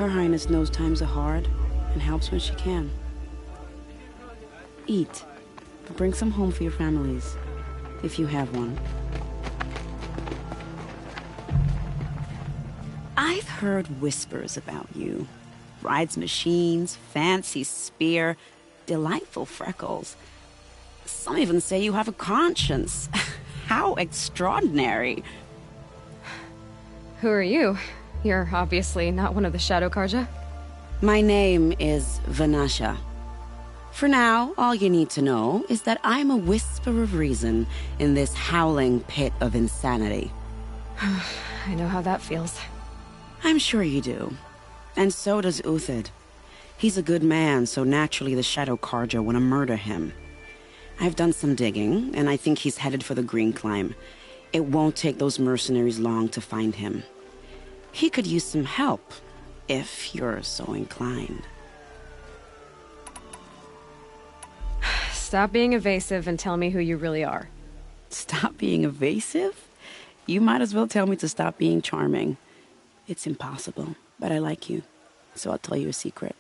Her Highness knows times are hard and helps when she can. Eat, but bring some home for your families, if you have one. I've heard whispers about you. Rides machines, fancy spear, delightful freckles. Some even say you have a conscience. How extraordinary. Who are you? You're obviously not one of the Shadow Karja. My name is Vanasha. For now, all you need to know is that I'm a whisper of reason in this howling pit of insanity. I know how that feels. I'm sure you do. And so does Uthid. He's a good man, so naturally the Shadow Karja want to murder him. I've done some digging, and I think he's headed for the Green Climb. It won't take those mercenaries long to find him. He could use some help, if you're so inclined. Stop being evasive and tell me who you really are. Stop being evasive? You might as well tell me to stop being charming. It's impossible, but I like you, so I'll tell you a secret.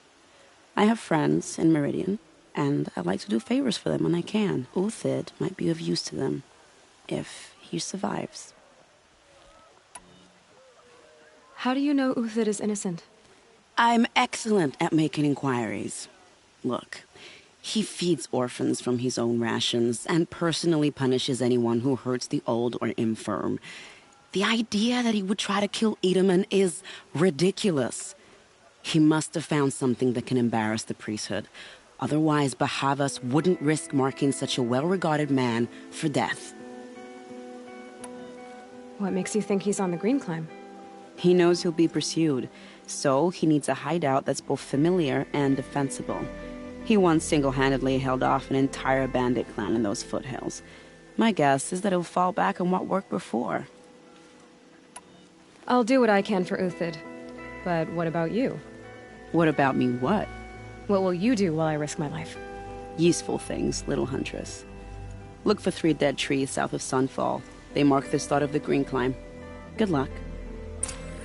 I have friends in Meridian, and I like to do favors for them when I can. Uthid might be of use to them, if he survives. How do you know Uthid is innocent? I'm excellent at making inquiries. Look, he feeds orphans from his own rations and personally punishes anyone who hurts the old or infirm. The idea that he would try to kill Edaman is ridiculous. He must have found something that can embarrass the priesthood. Otherwise, Bahavas wouldn't risk marking such a well-regarded man for death. What makes you think he's on the Green Climb? He knows he'll be pursued, so he needs a hideout that's both familiar and defensible. He once single-handedly held off an entire bandit clan in those foothills. My guess is that he'll fall back on what worked before. I'll do what I can for Uthid. But what about you? What about me what? What will you do while I risk my life? Useful things, little huntress. Look for 3 dead trees south of Sunfall. They mark the start of the Green Climb. Good luck.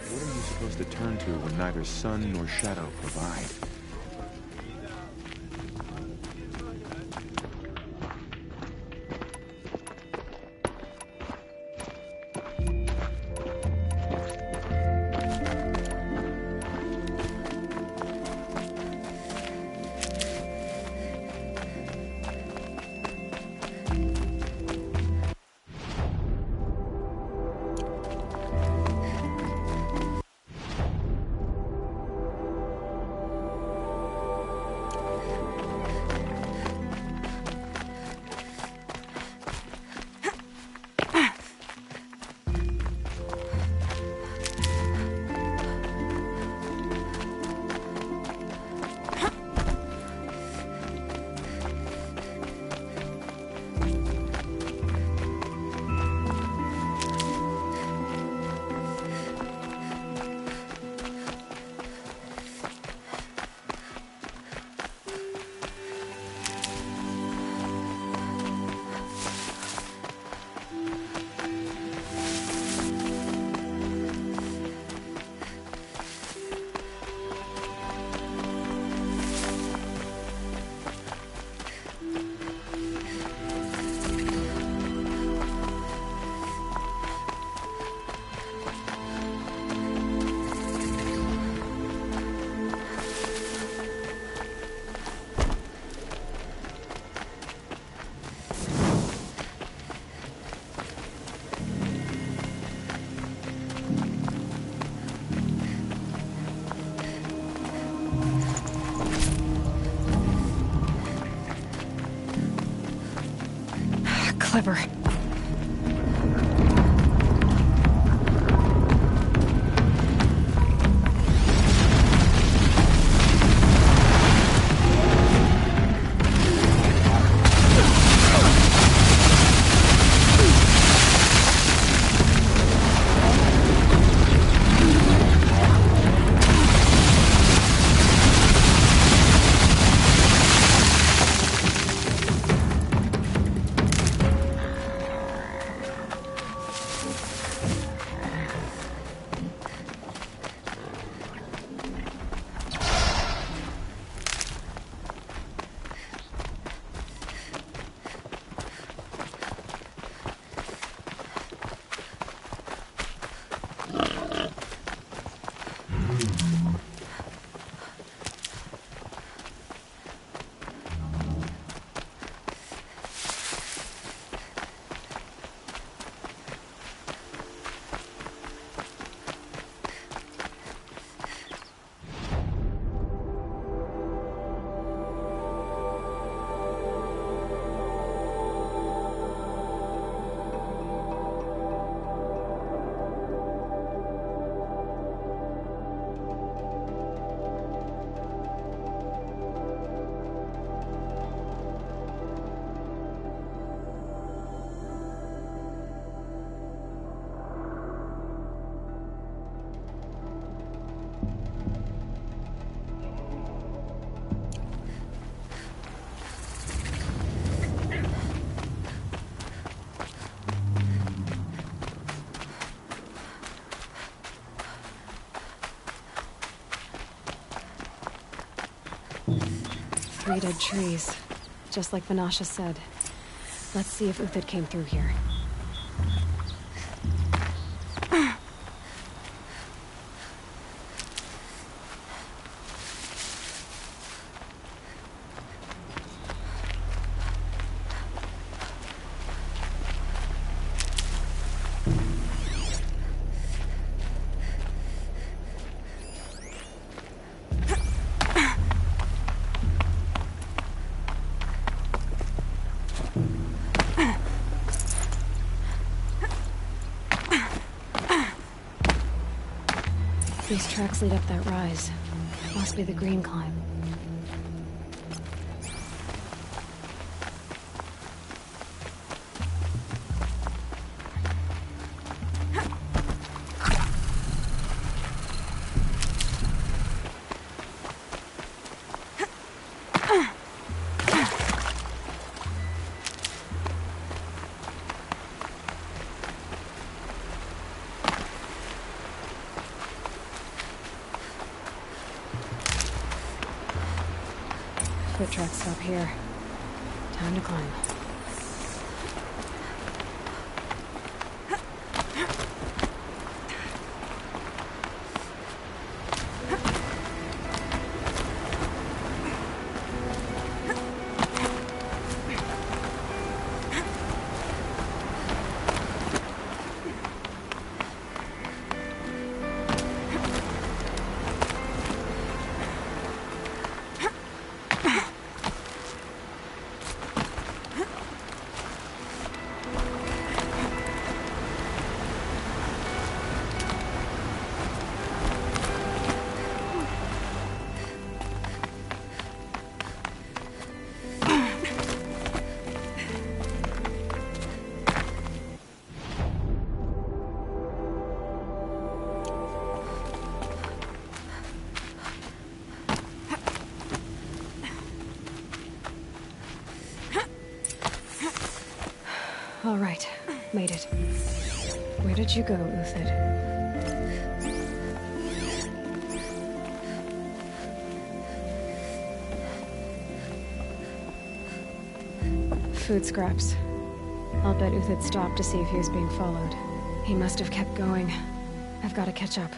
What are you supposed to turn to when neither sun nor shadow provide? Clever. 3 dead trees. Just like Vanasha said. Let's see if Uthid came through here. These tracks lead up that rise. Must be the green climb. Foot tracks stop here. Time to climb. All right, made it. Where did you go, Uthid? Food scraps. I'll bet Uthid stopped to see if he was being followed. He must have kept going. I've got to catch up.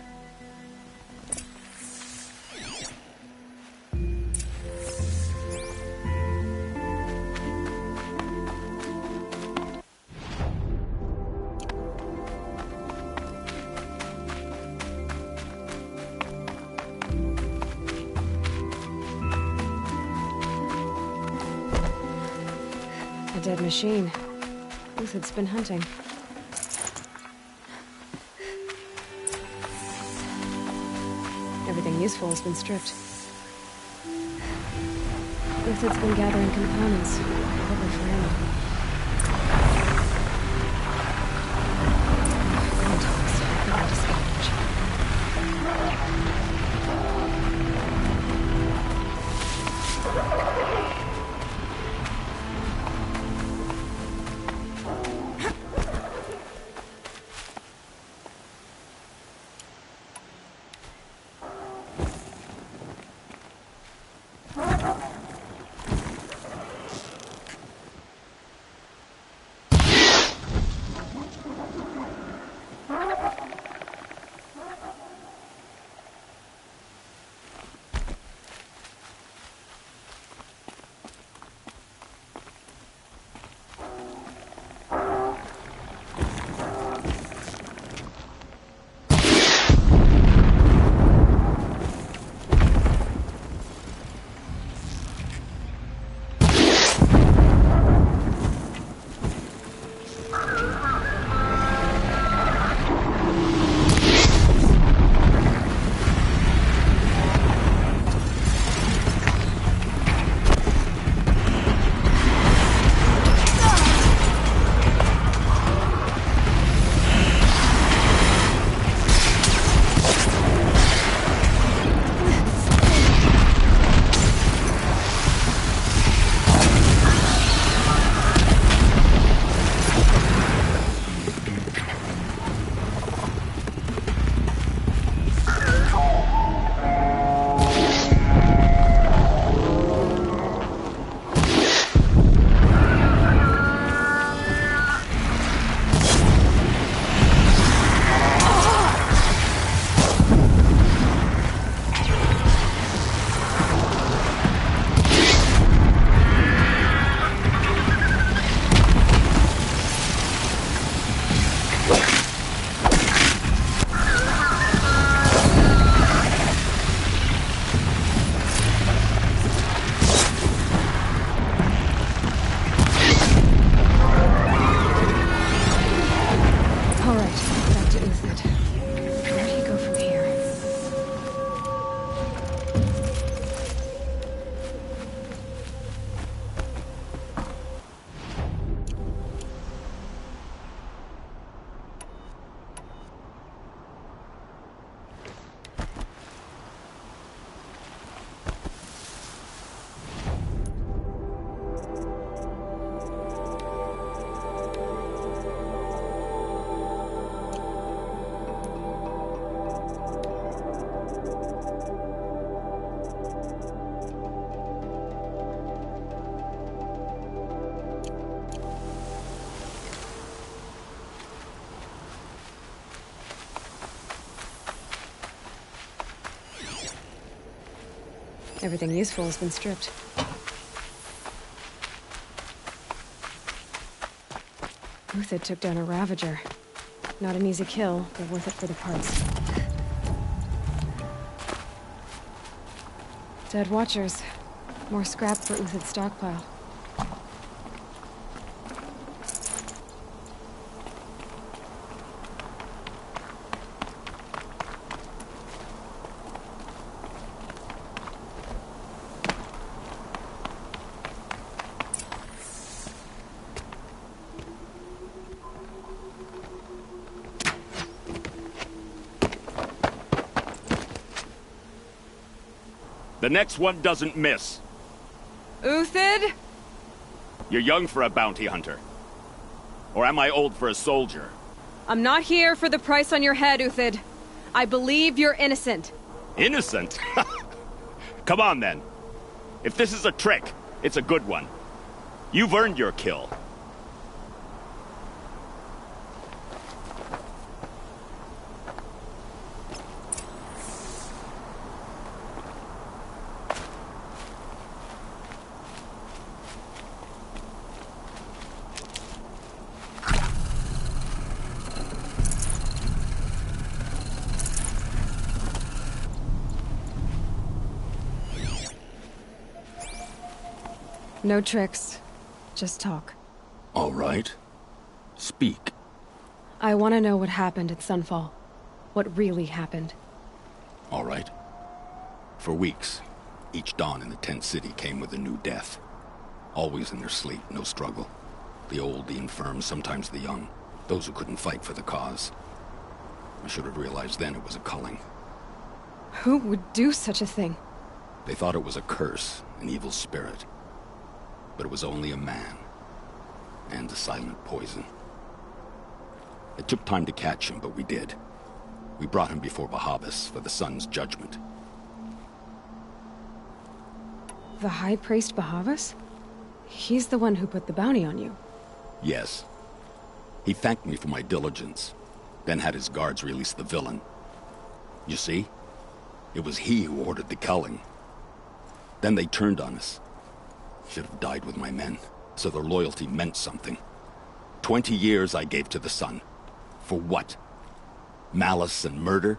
A dead machine. Uthid's been hunting. Everything useful has been stripped. Uthid's been gathering components, probably for ammo. Contacts. I forgot to salvage. Everything useful has been stripped. Uthid took down a Ravager. Not an easy kill, but worth it for the parts. Dead Watchers. More scrap for Uthid's stockpile. The next one doesn't miss. Uthid? You're young for a bounty hunter. Or am I old for a soldier? I'm not here for the price on your head, Uthid. I believe you're innocent. Innocent? Come on, then. If this is a trick, it's a good one. You've earned your kill. No tricks. Just talk. All right. Speak. I want to know what happened at Sunfall. What really happened. All right. For weeks, each dawn in the tent city came with a new death. Always in their sleep, no struggle. The old, the infirm, sometimes the young. Those who couldn't fight for the cause. I should have realized then it was a culling. Who would do such a thing? They thought it was a curse, an evil spirit. But it was only a man. And a silent poison. It took time to catch him, but we did. We brought him before Bahavas for the sun's judgment. The High Priest Bahavas? He's the one who put the bounty on you. Yes. He thanked me for my diligence, then had his guards release the villain. You see? It was he who ordered the culling. Then they turned on us. Should have died with my men, so their loyalty meant something. 20 years I gave to the sun. For what? Malice and murder?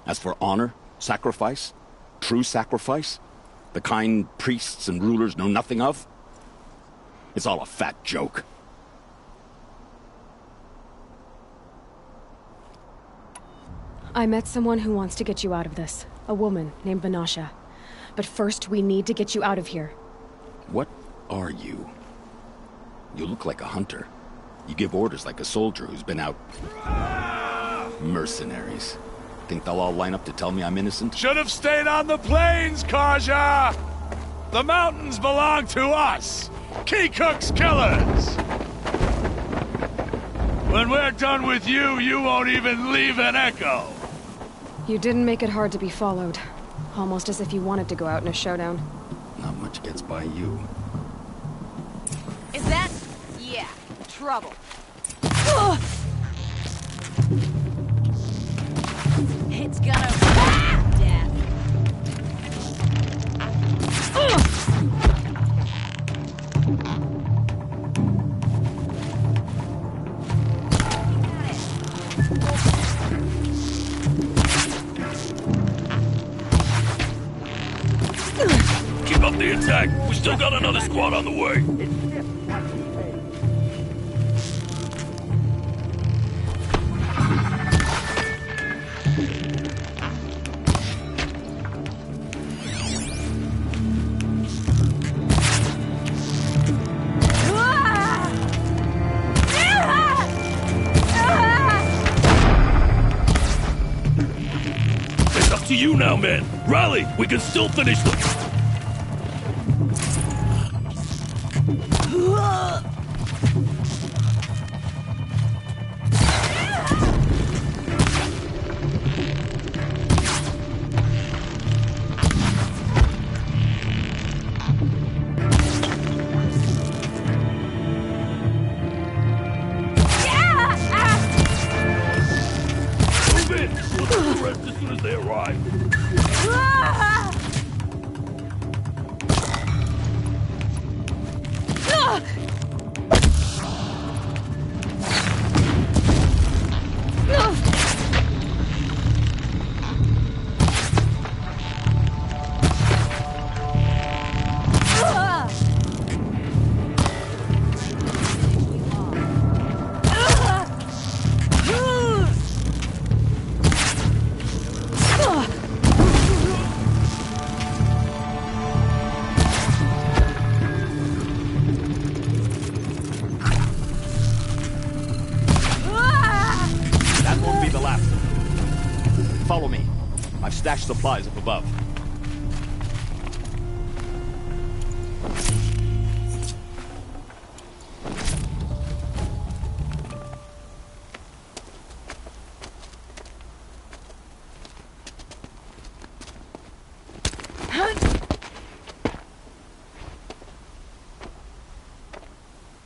As for honor, sacrifice, true sacrifice, the kind priests and rulers know nothing of? It's all a fat joke. I met someone who wants to get you out of this. A woman named Vanasha. But first, we need to get you out of here. What are you? You look like a hunter. You give orders like a soldier who's been out... Mercenaries. Think they'll all line up to tell me I'm innocent? Should have stayed on the plains, Kaja! The mountains belong to us! Keecook's killers! When we're done with you, you won't even leave an echo! You didn't make it hard to be followed. Almost as if you wanted to go out in a showdown. Not much gets by you. Is that... yeah, trouble. It's gonna... death. Keep up the attack! We still got another squad on the way! It's up to you now, man! Rally! We can still finish them! Move in! We'll do the rest as soon as they arrive. stashed supplies up above.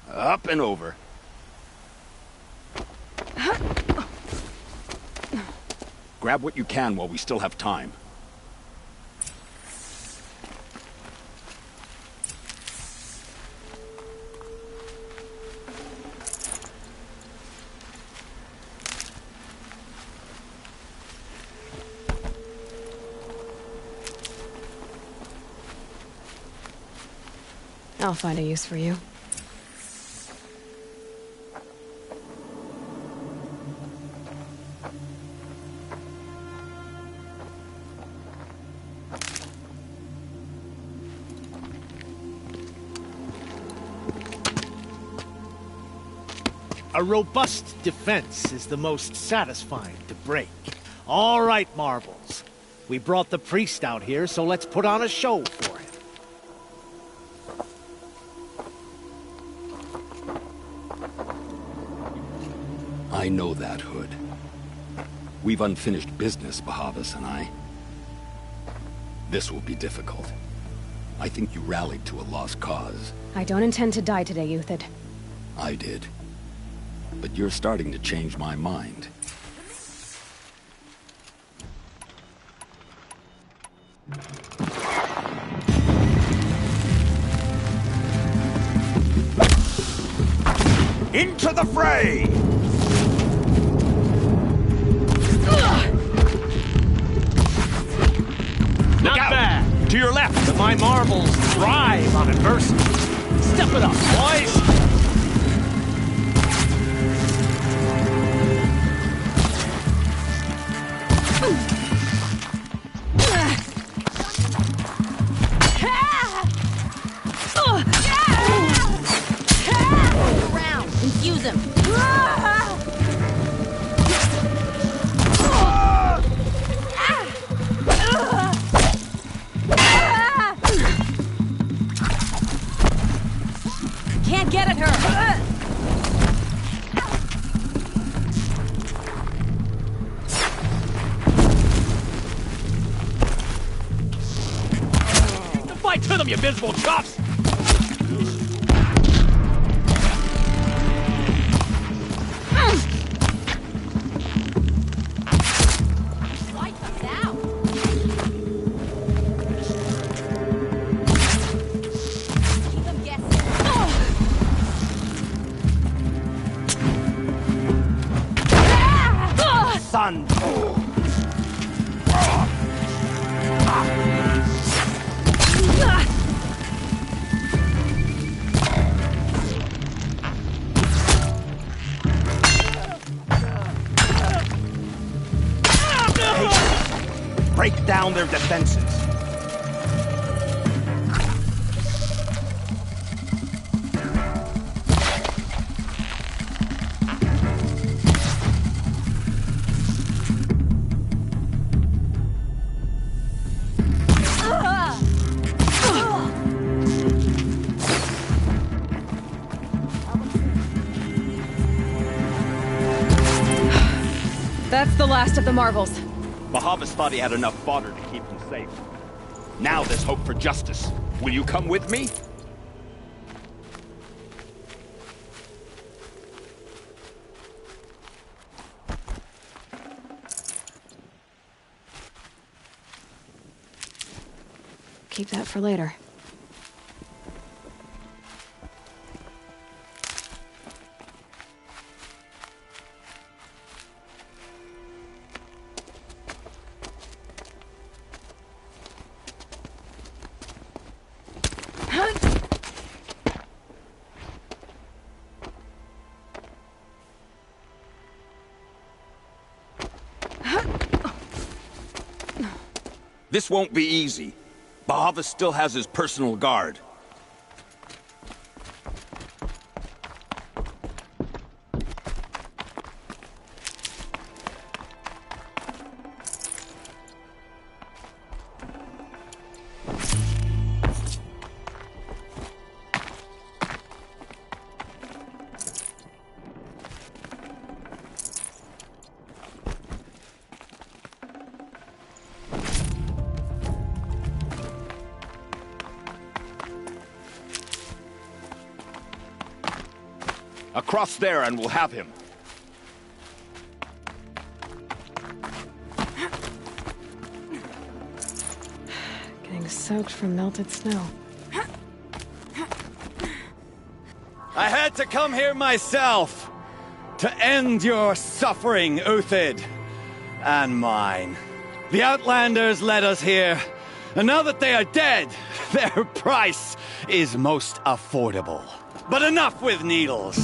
Up and over. Grab what you can while we still have time. I'll find a use for you. A robust defense is the most satisfying to break. All right, Marbles. We brought the priest out here, so let's put on a show for him. I know that, Hood. We've unfinished business, Bahavas and I. This will be difficult. I think you rallied to a lost cause. I don't intend to die today, Euthyd. I did. But you're starting to change my mind. Into the fray! Not bad. To your left! My Marbles thrive on adversity. Step it up, boys! Around. Infuse him. Can't get at her. Fight to them, you miserable chops! Wipe them out. Keep them guessing. Son! Break down their defenses. That's the last of the Marvels. Bahavas thought he had enough fodder to keep him safe. Now there's hope for justice. Will you come with me? Keep that for later. This won't be easy. Bahavas still has his personal guard. Across there and we'll have him. Getting soaked from melted snow. I had to come here myself to end your suffering, Uthid, and mine. The Outlanders led us here, and now that they are dead, their price is most affordable. But enough with needles.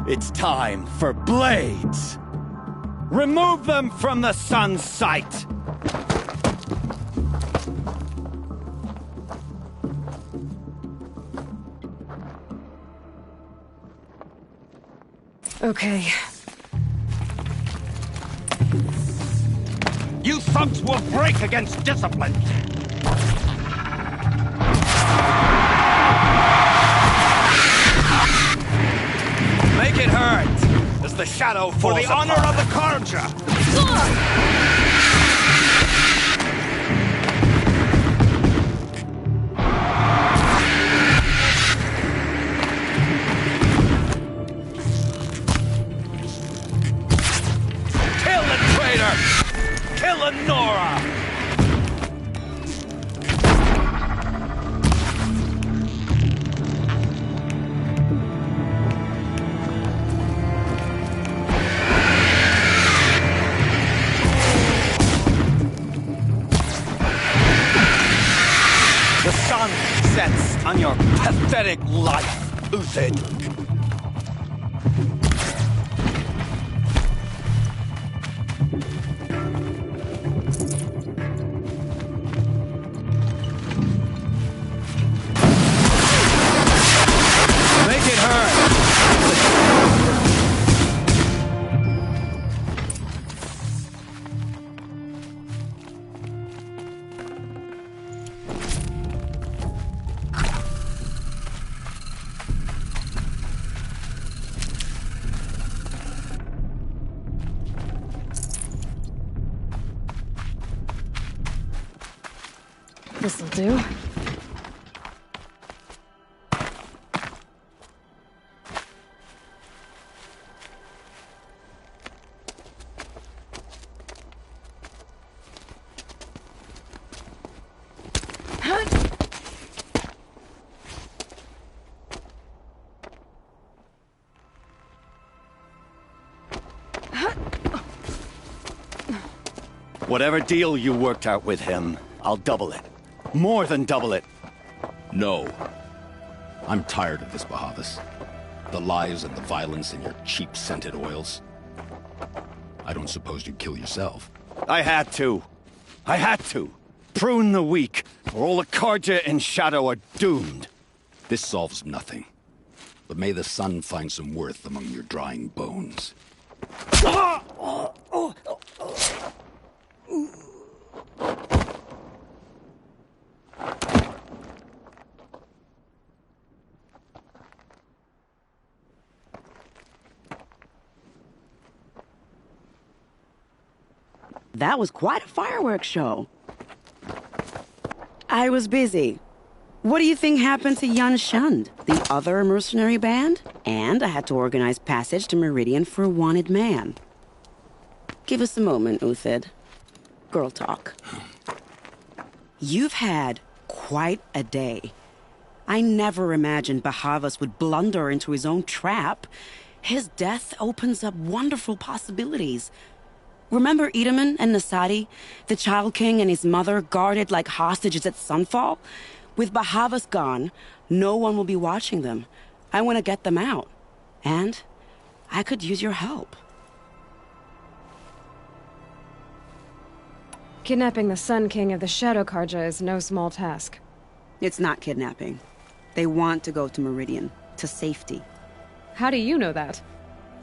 It's time for blades. Remove them from the sun's sight. Okay. You thugs will break against discipline. Make it hurt, as the shadow For falls the honor of the Karja! Kill the traitor! Kill the Nora! The sun sets on your pathetic life, Uthid. Make it hurt! This'll do. Whatever deal you worked out with him, I'll double it. More than double it. No. I'm tired of this, Bahavas. The lies and the violence and your cheap scented oils. I don't suppose you'd kill yourself. I had to. I had to. Prune the weak, or all the Karja in Shadow are doomed. This solves nothing. But may the sun find some worth among your drying bones. That was quite a fireworks show. I was busy. What do you think happened to Yan Shund, the other mercenary band? And I had to organize passage to Meridian for a wanted man. Give us a moment, Uthid. Girl talk. You've had quite a day. I never imagined Bahavas would blunder into his own trap. His death opens up wonderful possibilities. Remember Edaman and Nasadi, the Child King and his mother guarded like hostages at sunfall? With Bahavas gone, no one will be watching them. I want to get them out. And I could use your help. Kidnapping the Sun King of the Shadow Karja is no small task. It's not kidnapping. They want to go to Meridian, to safety. How do you know that?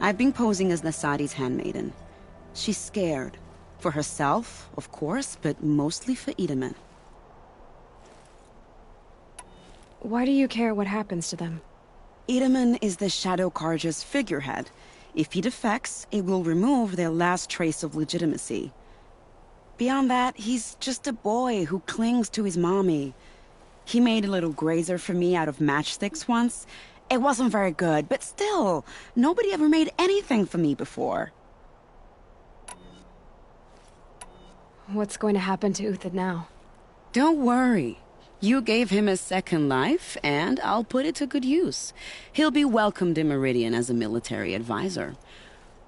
I've been posing as Nasadi's handmaiden. She's scared. For herself, of course, but mostly for Edaman. Why do you care what happens to them? Edaman is the Shadow Karja's figurehead. If he defects, it will remove their last trace of legitimacy. Beyond that, he's just a boy who clings to his mommy. He made a little grazer for me out of matchsticks once, It wasn't very good, but still, nobody ever made anything for me before. What's going to happen to Uthid now? Don't worry. You gave him a second life, and I'll put it to good use. He'll be welcomed in Meridian as a military advisor.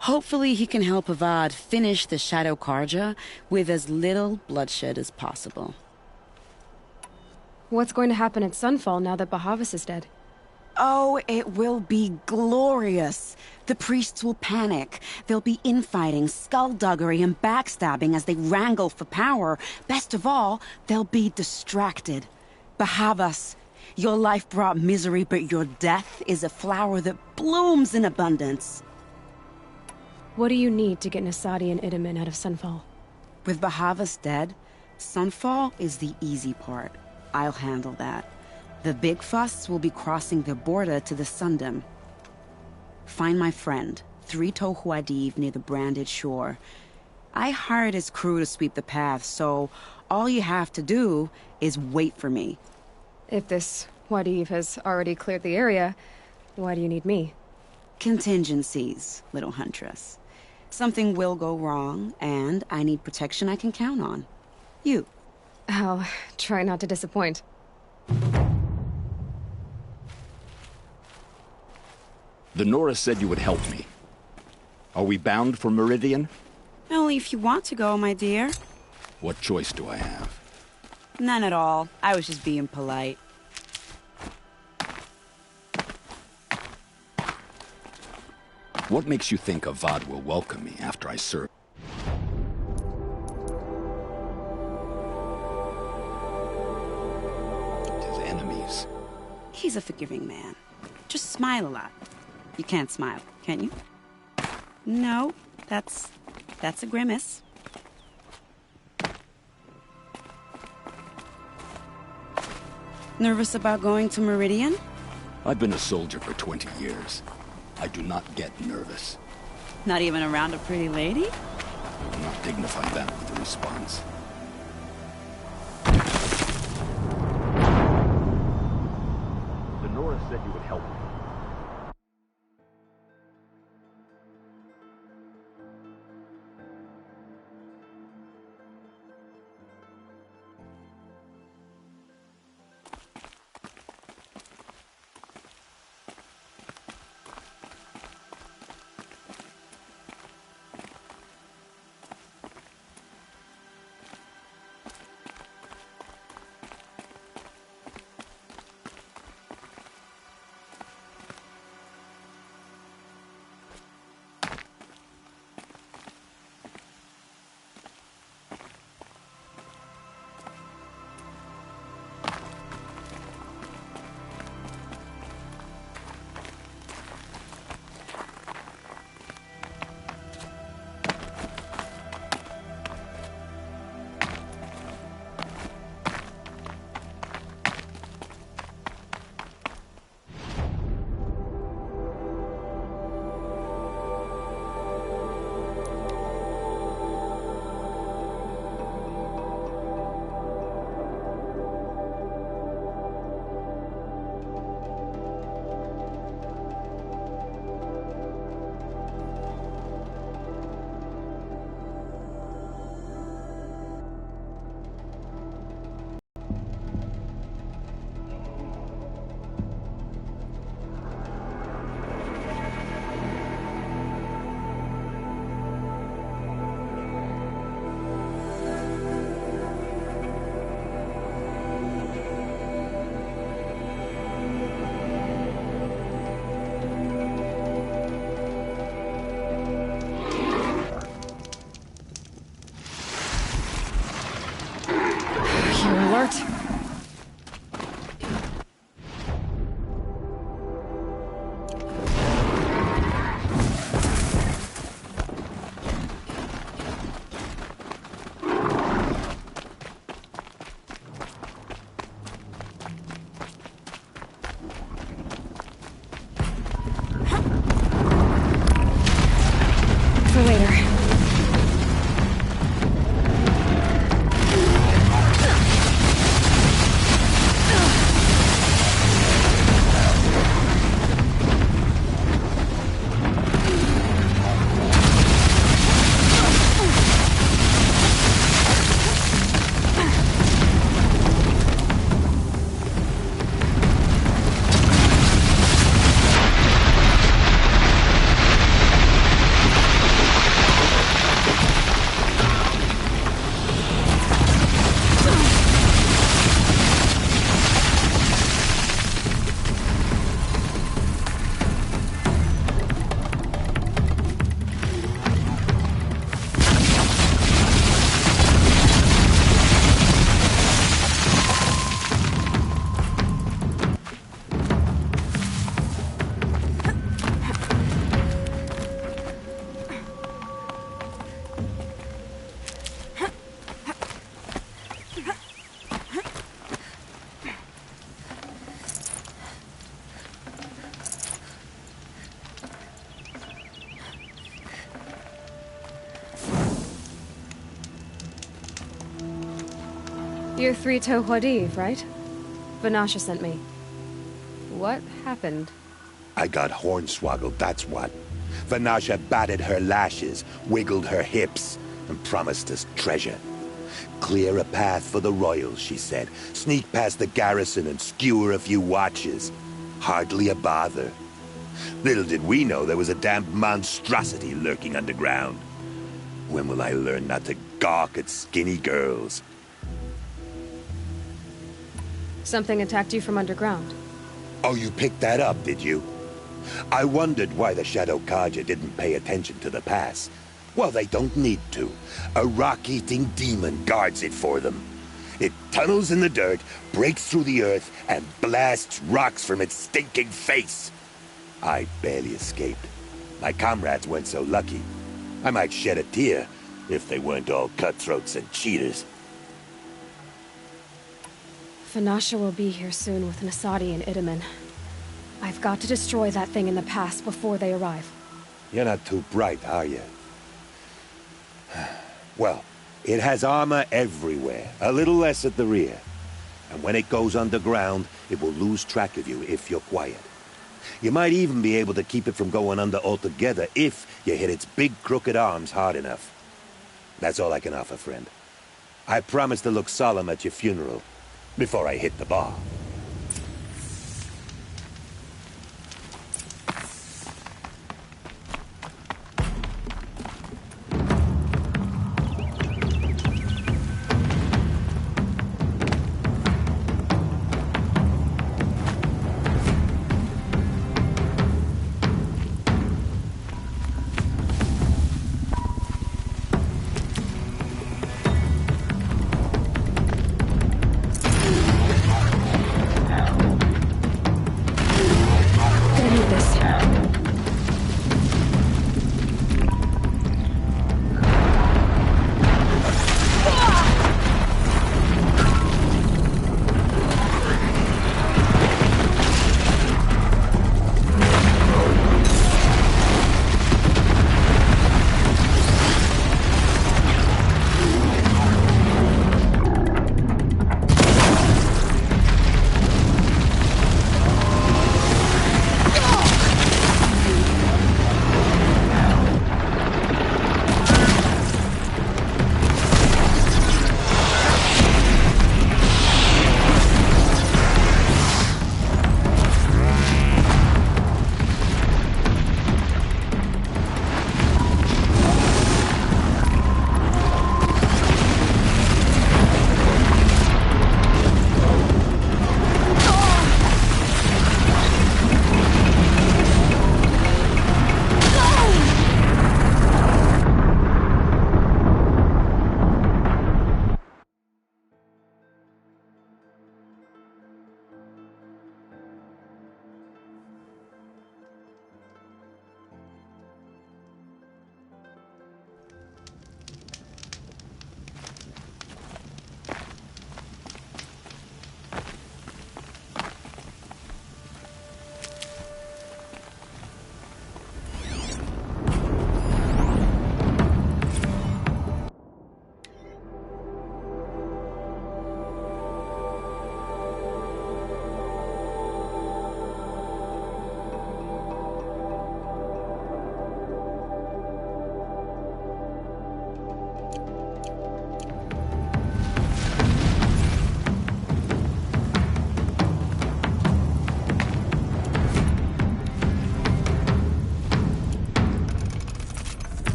Hopefully he can help Avad finish the Shadow Karja with as little bloodshed as possible. What's going to happen at Sunfall now that Bahavas is dead? Oh, it will be glorious. The priests will panic. There'll be infighting, skullduggery, and backstabbing as they wrangle for power. Best of all, they'll be distracted. Bahavas, your life brought misery, but your death is a flower that blooms in abundance. What do you need to get Nasadi and Idaman out of Sunfall? With Bahavas dead, Sunfall is the easy part. I'll handle that. The big fuss will be crossing the border to the Sundom. Find my friend, 3 Tohuadiv near the Branded Shore. I hired his crew to sweep the path, so all you have to do is wait for me. If this Wadiv has already cleared the area, why do you need me? Contingencies, little huntress. Something will go wrong, and I need protection I can count on. You. I'll try not to disappoint. The Nora said you would help me. Are we bound for Meridian? Only if you want to go, my dear. What choice do I have? None at all. I was just being polite. What makes you think Avad will welcome me after I serve? His enemies. He's a forgiving man. Just smile a lot. You can't smile, can you? No, that's a grimace. Nervous about going to Meridian? I've been a soldier for 20 years. I do not get nervous. Not even around a pretty lady? I will not dignify that with a response. The Nora said you would help me. You're Three-Toe Huadiv, right? Vanasha sent me. What happened? I got hornswoggled, that's what. Vanasha batted her lashes, wiggled her hips, and promised us treasure. Clear a path for the royals, she said. Sneak past the garrison and skewer a few watches. Hardly a bother. Little did we know there was a damned monstrosity lurking underground. When will I learn not to gawk at skinny girls? Something attacked you from underground. Oh, you picked that up, did you? I wondered why the Shadow Kaja didn't pay attention to the pass. Well, they don't need to. A rock-eating demon guards it for them. It tunnels in the dirt, breaks through the earth, and blasts rocks from its stinking face. I barely escaped. My comrades weren't so lucky. I might shed a tear if they weren't all cutthroats and cheaters. Vanasha will be here soon with Nasadi and Itamen. I've got to destroy that thing in the pass before they arrive. You're not too bright, are you? Well, it has armor everywhere, a little less at the rear. And when it goes underground, it will lose track of you if you're quiet. You might even be able to keep it from going under altogether if you hit its big crooked arms hard enough. That's all I can offer, friend. I promise to look solemn at your funeral before I hit the bar.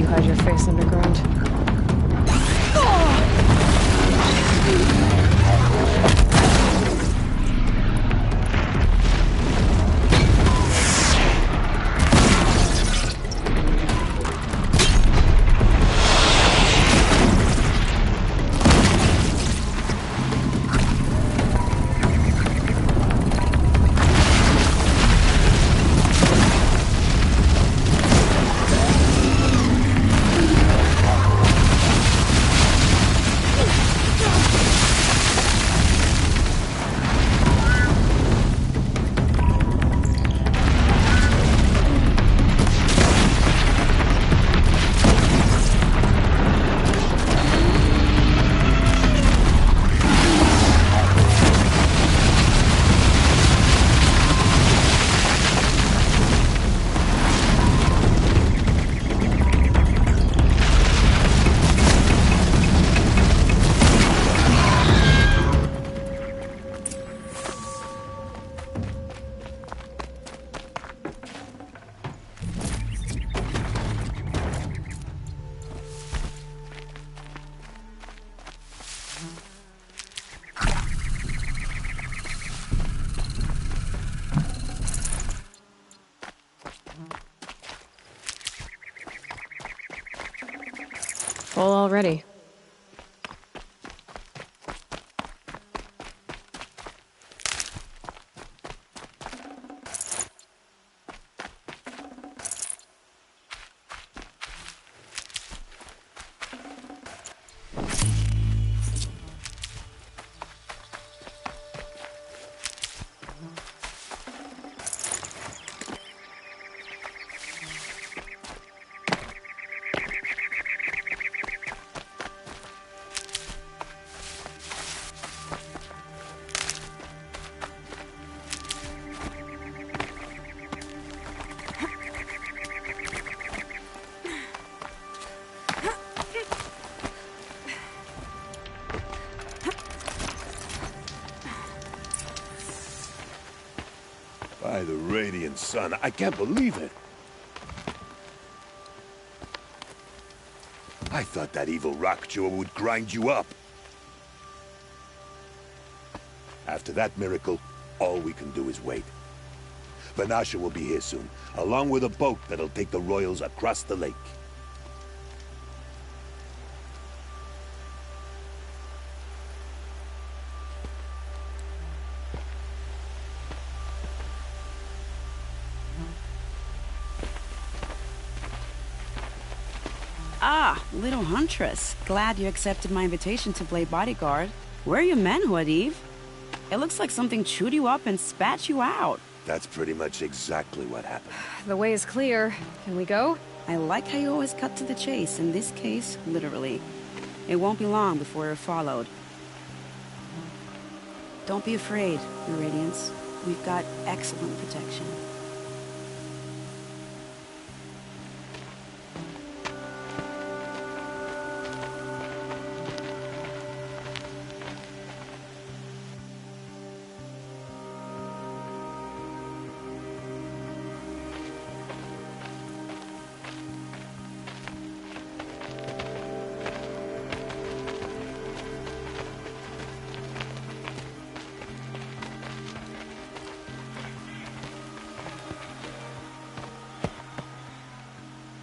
you hide your face underground. Full already. By the radiant sun, I can't believe it. I thought that evil rock chewer would grind you up. After that miracle, all we can do is wait. Vanasha will be here soon, along with a boat that'll take the royals across the lake. Ah, little huntress. Glad you accepted my invitation to play bodyguard. Where are your men, Huadiv? It looks like something chewed you up and spat you out. That's pretty much exactly what happened. The way is clear. Can we go? I like how you always cut to the chase, in this case, literally. It won't be long before you're followed. Don't be afraid, Your Radiance. We've got excellent protection.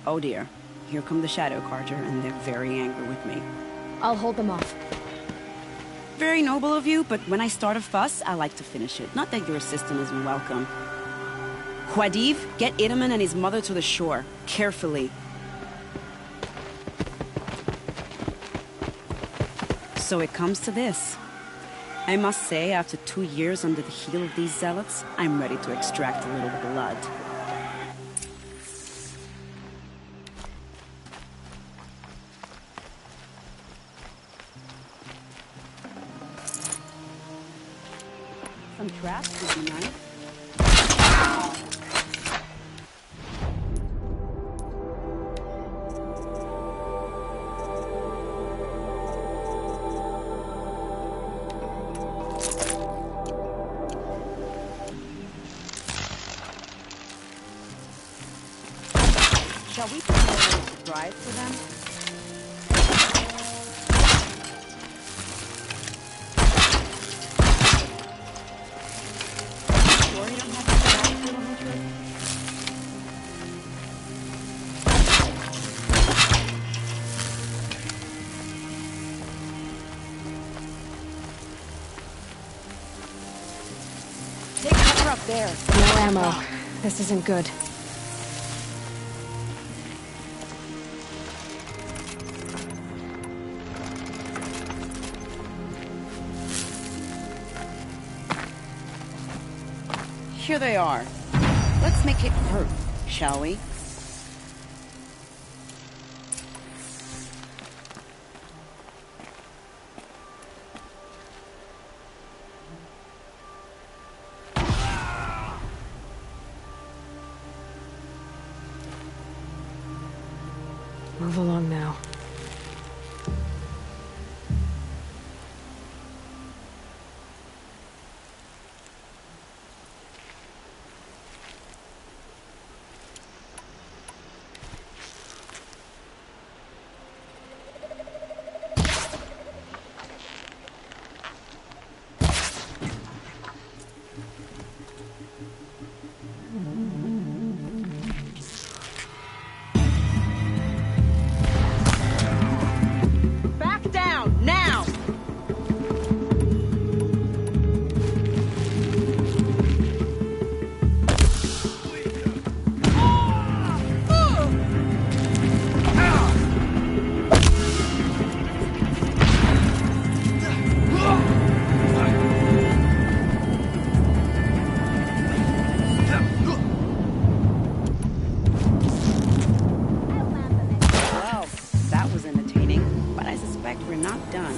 Oh dear, here come the Shadow Carter, and they're very angry with me. I'll hold them off. Very noble of you, but when I start a fuss, I like to finish it. Not that your assistant isn't welcome. Huadiv, get Itaman and his mother to the shore. Carefully. So it comes to this. I must say, after 2 years under the heel of these zealots, I'm ready to extract a little blood. Some traps would be nice. Shall we prepare? surprise for them? Sure you don't have to surprise for the whole trip? Take cover up there. No ammo. This isn't good. Here they are. Let's make it hurt, shall we? Move along now. Back down, now! Well, that was entertaining, but I suspect we're not done.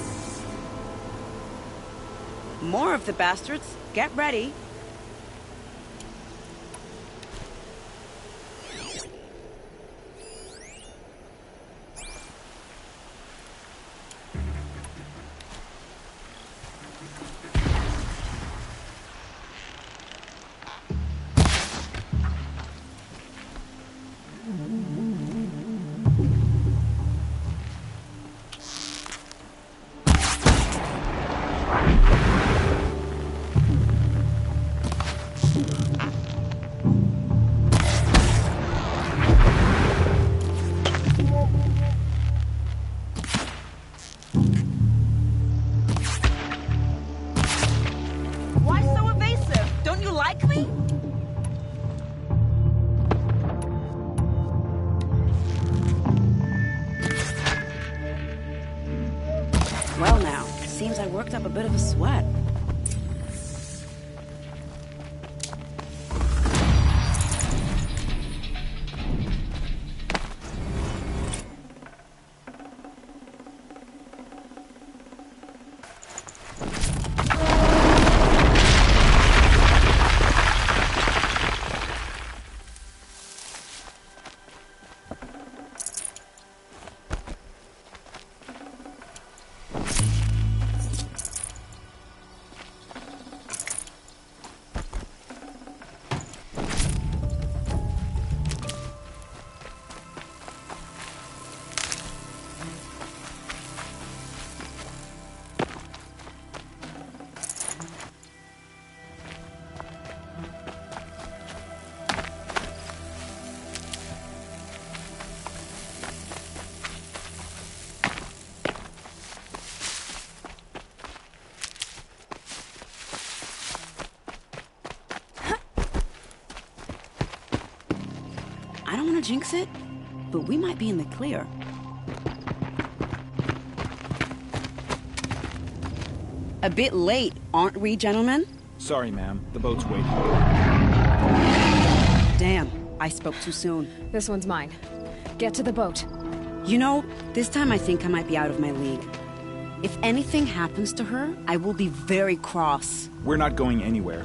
More of the bastards. Get ready. Why so evasive? Don't you like me? Well now, seems I worked up a bit of a sweat. I don't want to jinx it, but we might be in the clear. A bit late, aren't we, gentlemen? Sorry, ma'am. The boat's waiting. Damn, I spoke too soon. This one's mine. Get to the boat. You know, this time I think I might be out of my league. If anything happens to her, I will be very cross. We're not going anywhere.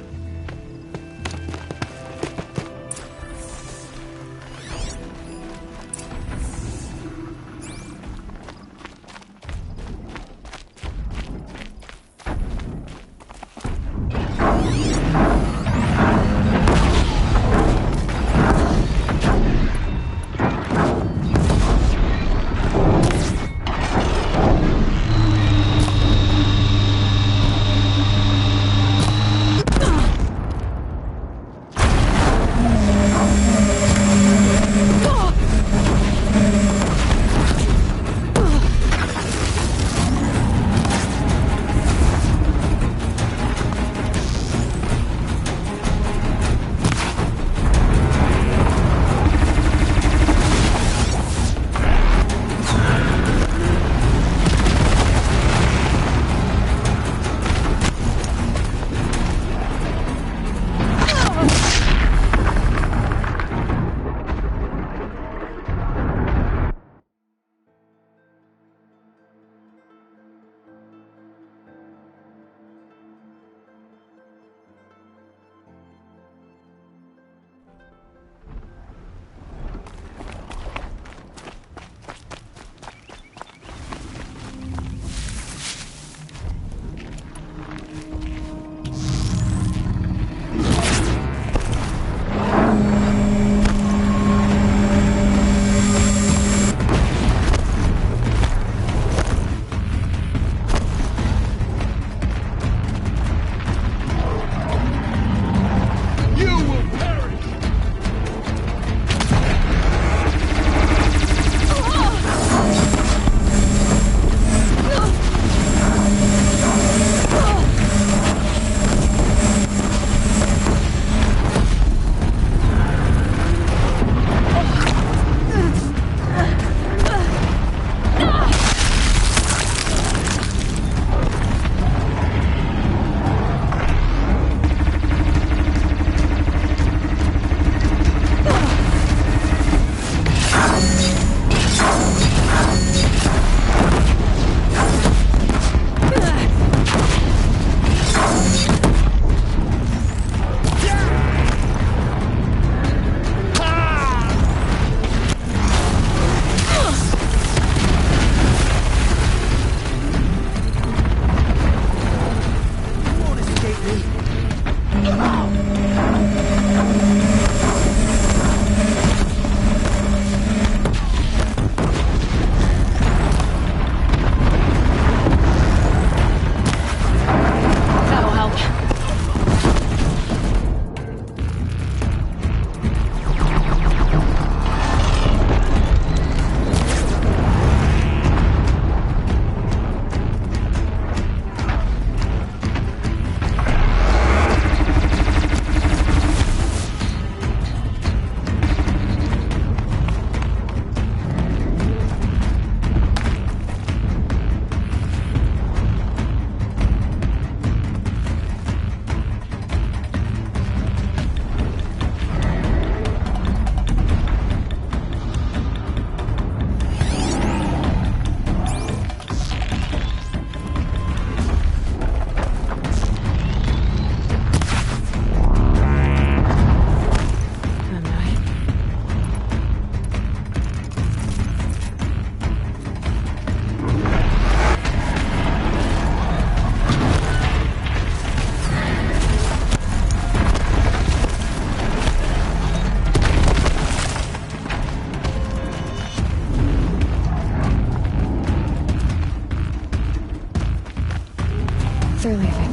they're leaving.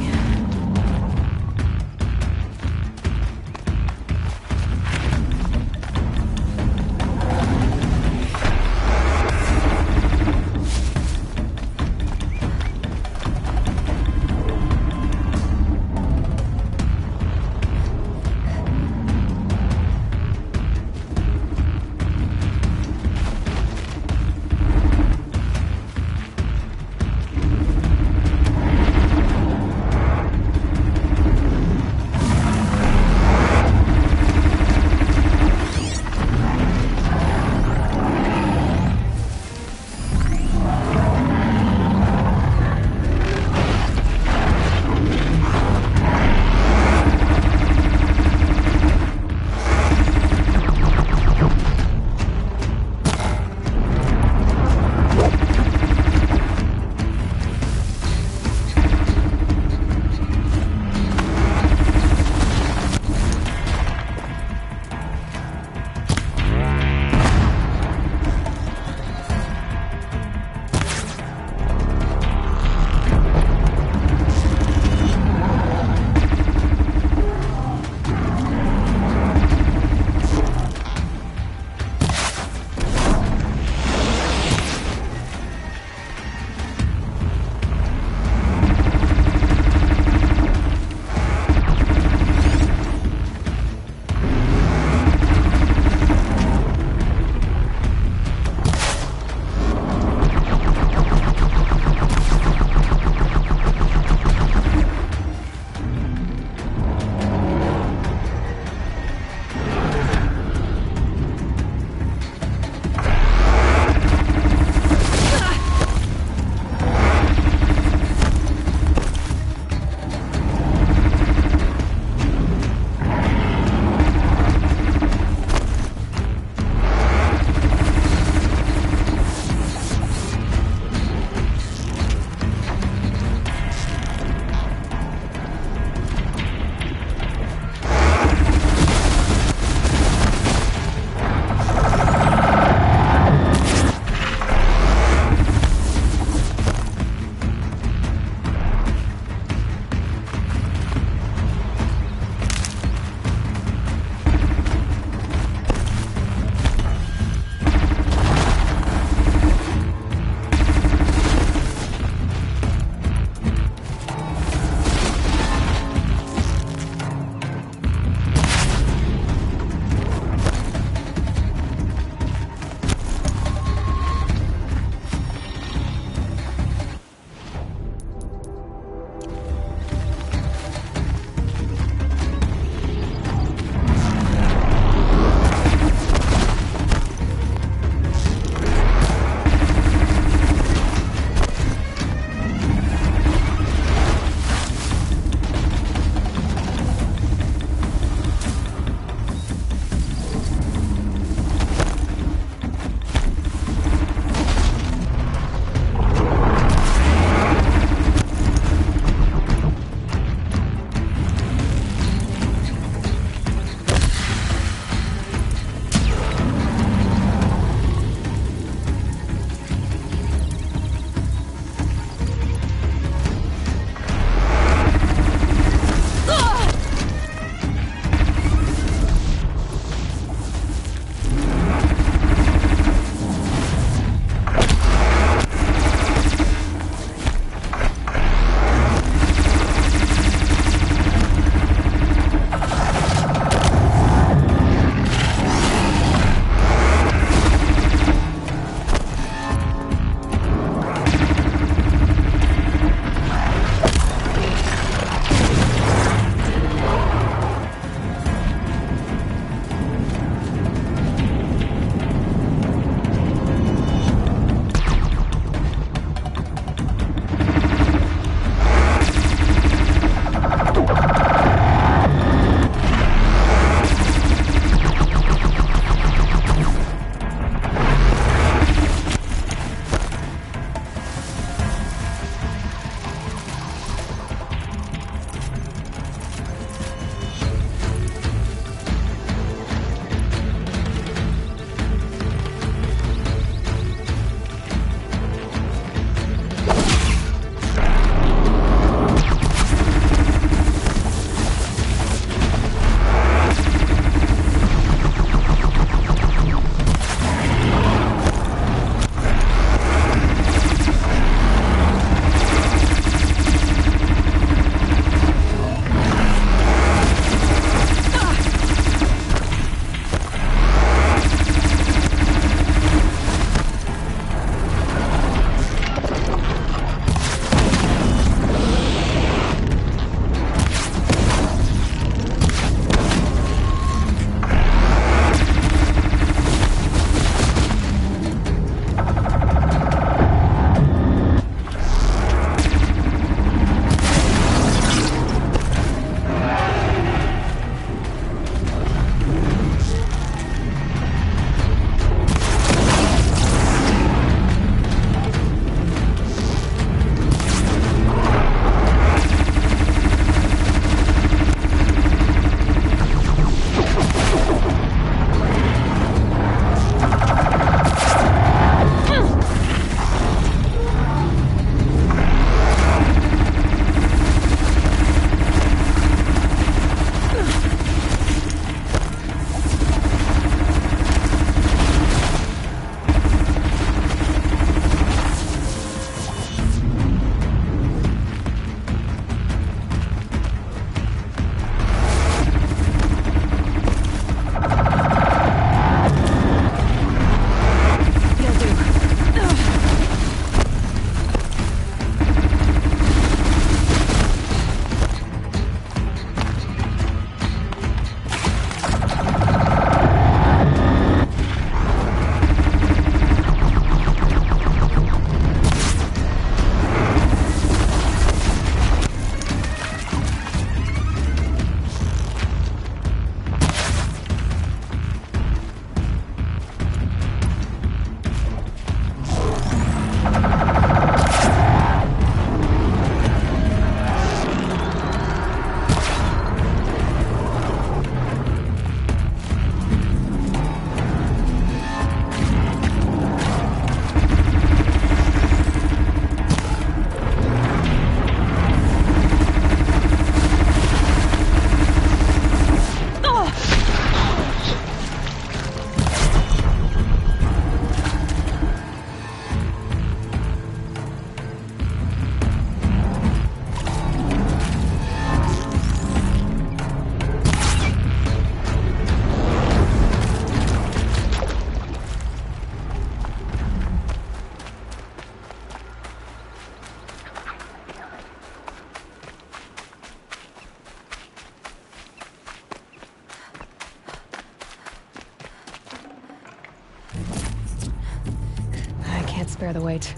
head spare the weight.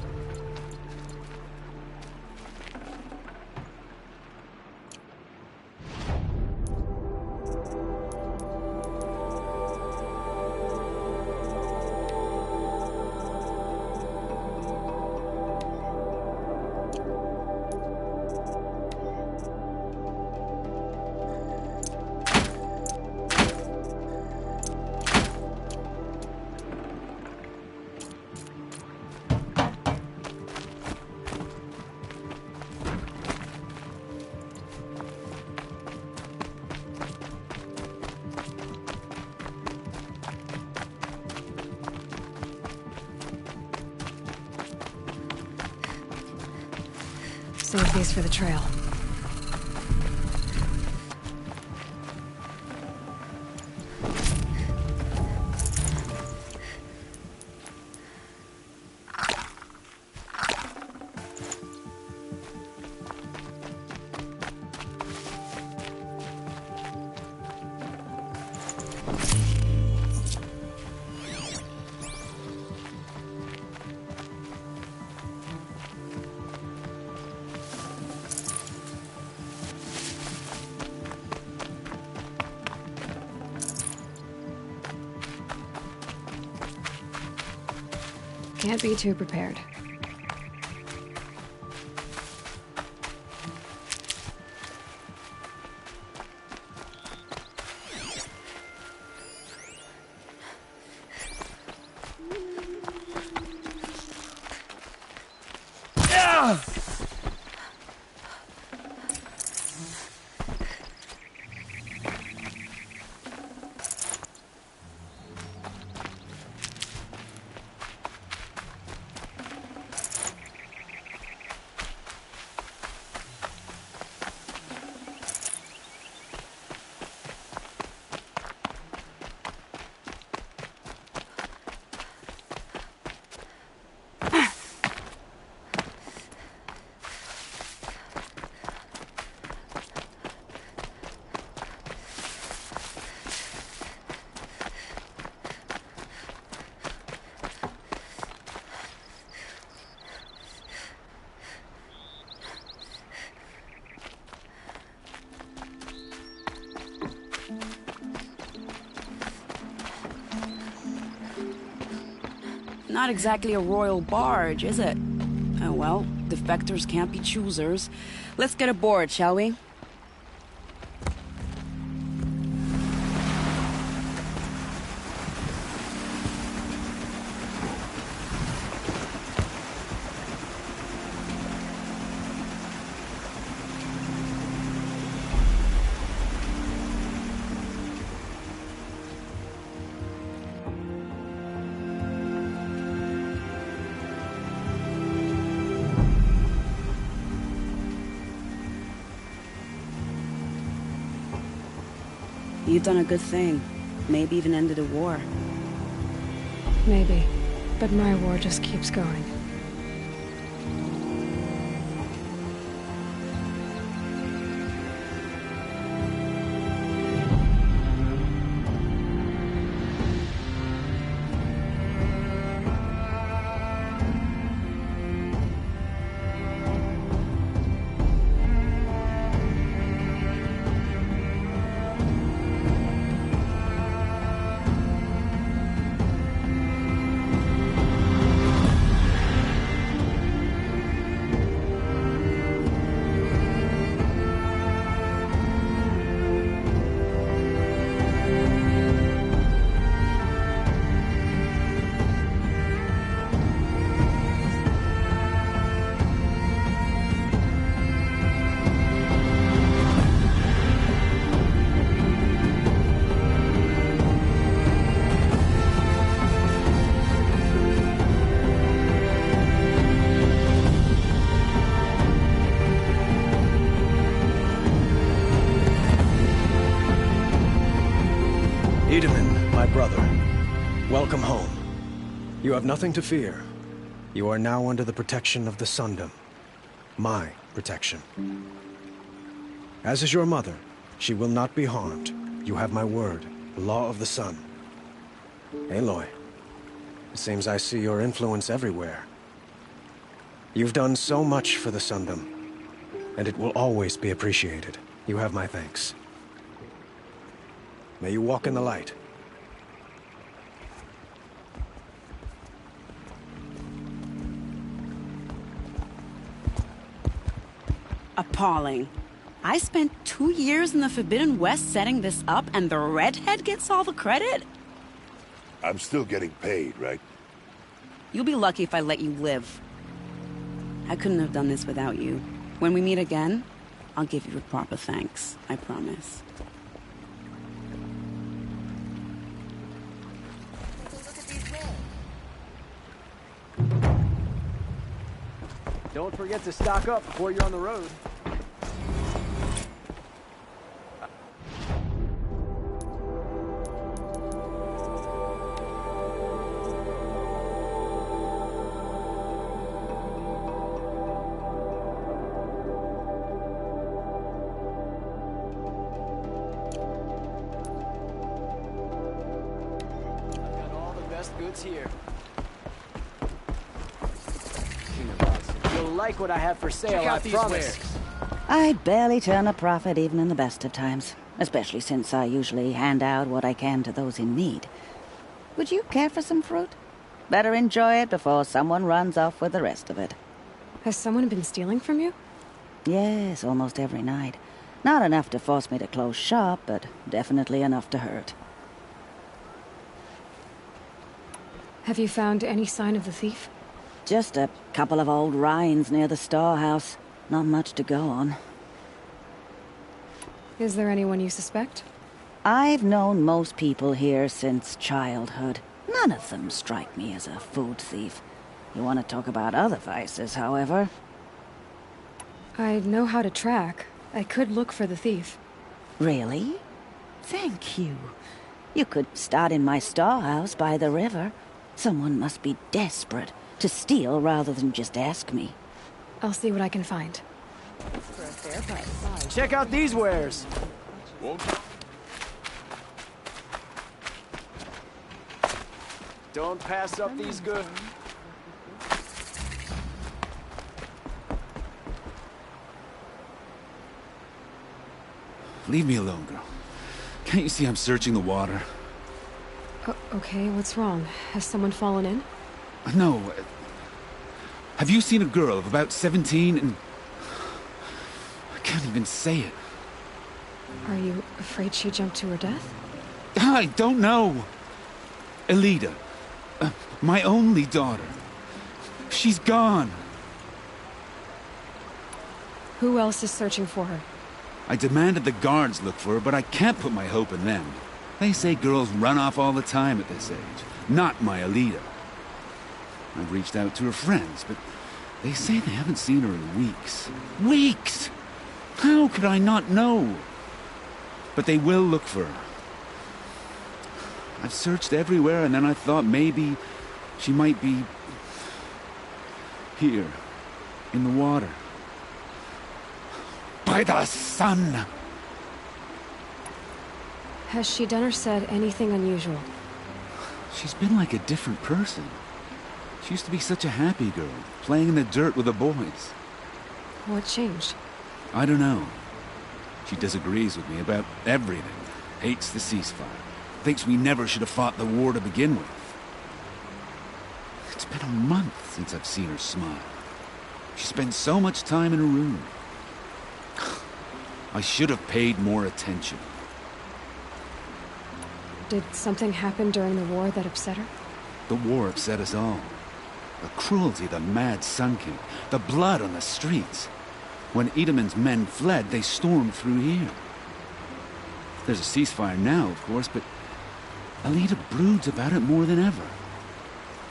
Save these for the trail. Can't be too prepared. Not exactly a royal barge, is it? Oh well, defectors can't be choosers. Let's get aboard, shall we? You've done a good thing. Maybe even ended a war. Maybe. But my war just keeps going. My brother, welcome home. You have nothing to fear. You are now under the protection of the Sundom. My protection. As is your mother, she will not be harmed. You have my word, the law of the sun. Aloy, it seems I see your influence everywhere. You've done so much for the Sundom, and it will always be appreciated. You have my thanks. May you walk in the light. Appalling. I spent 2 years in the Forbidden West setting this up, and the redhead gets all the credit? I'm still getting paid, right? You'll be lucky if I let you live. I couldn't have done this without you. When we meet again, I'll give you a proper thanks. I promise. Don't forget to stock up before you're on the road. Got all the best goods here. You'll like what I have for sale, I promise. I barely turn a profit even in the best of times, especially since I usually hand out what I can to those in need. Would you care for some fruit? Better enjoy it before someone runs off with the rest of it. Has someone been stealing from you? Yes, almost every night. Not enough to force me to close shop, but definitely enough to hurt. Have you found any sign of the thief? Just a couple of old rinds near the storehouse. Not much to go on. Is there anyone you suspect? I've known most people here since childhood. None of them strike me as a food thief. You want to talk about other vices, however? I know how to track. I could look for the thief. Really? Thank you. You could start in my storehouse by the river. Someone must be desperate to steal rather than just ask me. I'll see what I can find. Check out these wares. Don't pass up these goods. Leave me alone, girl. Can't you see I'm searching the water? Okay, what's wrong? Has someone fallen in? No. Have you seen a girl of about 17 and... I can't even say it. Are you afraid she jumped to her death? I don't know. Elida. My only daughter. She's gone. Who else is searching for her? I demanded the guards look for her, but I can't put my hope in them. They say girls run off all the time at this age. Not my Elida. I've reached out to her friends, but they say they haven't seen her in weeks. Weeks! How could I not know? But they will look for her. I've searched everywhere, and then I thought maybe she might be here, in the water. By the sun! Has she done or said anything unusual? She's been like a different person. She used to be such a happy girl, playing in the dirt with the boys. What changed? I don't know. She disagrees with me about everything. Hates the ceasefire. Thinks we never should have fought the war to begin with. It's been a month since I've seen her smile. She spends so much time in her room. I should have paid more attention. Did something happen during the war that upset her? The war upset us all. The cruelty of the mad Sun King. The blood on the streets. When Edaman's men fled, they stormed through here. There's a ceasefire now, of course, but Elida broods about it more than ever.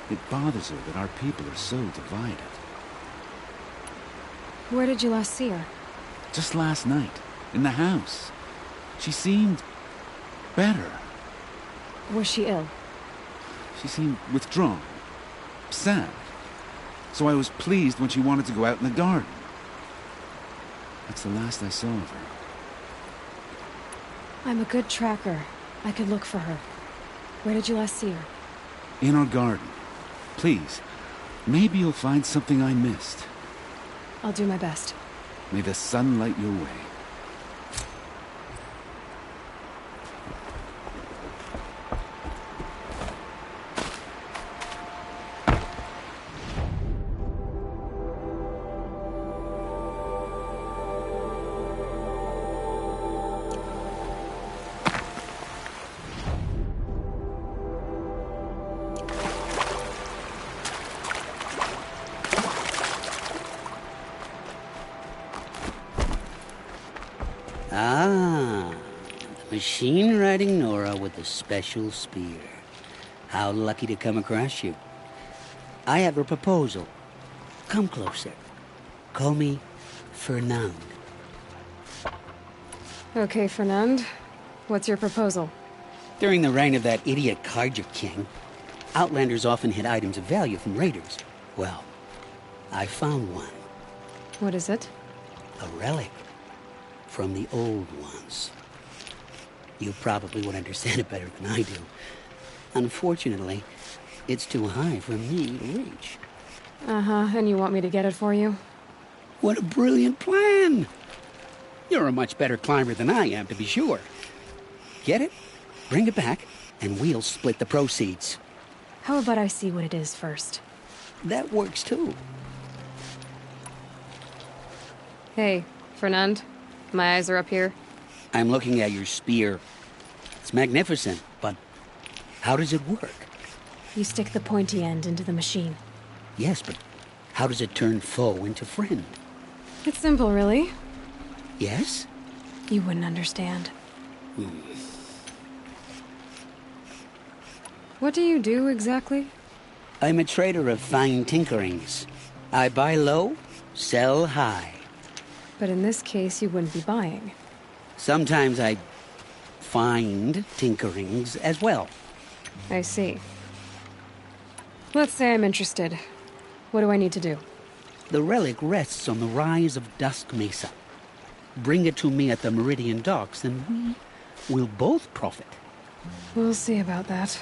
It bothers her that our people are so divided. Where did you last see her? Just last night, in the house. She seemed better. Was she ill? She seemed withdrawn, sad. So I was pleased when she wanted to go out in the garden. That's the last I saw of her. I'm a good tracker. I could look for her. Where did you last see her? In our garden. Please, maybe you'll find something I missed. I'll do my best. May the sun light your way. Ah, the machine-riding Nora with the special spear. How lucky to come across you. I have a proposal. Come closer. Call me Fernand. Okay, Fernand. What's your proposal? During the reign of that idiot Carja king, Outlanders often hid items of value from raiders. Well, I found one. What is it? A relic. From the old ones. You probably would understand it better than I do. Unfortunately, it's too high for me to reach. Uh-huh, and you want me to get it for you? What a brilliant plan! You're a much better climber than I am, to be sure. Get it, bring it back, and we'll split the proceeds. How about I see what it is first? That works too. Hey, Fernand. My eyes are up here. I'm looking at your spear. It's magnificent, but how does it work? You stick the pointy end into the machine. Yes, but how does it turn foe into friend? It's simple, really. Yes? You wouldn't understand. What do you do, exactly? I'm a trader of fine tinkerings. I buy low, sell high. But in this case, you wouldn't be buying. Sometimes I find tinkerings as well. I see. Let's say I'm interested. What do I need to do? The relic rests on the rise of Dusk Mesa. Bring it to me at the Meridian Docks, and we will both profit. We'll see about that.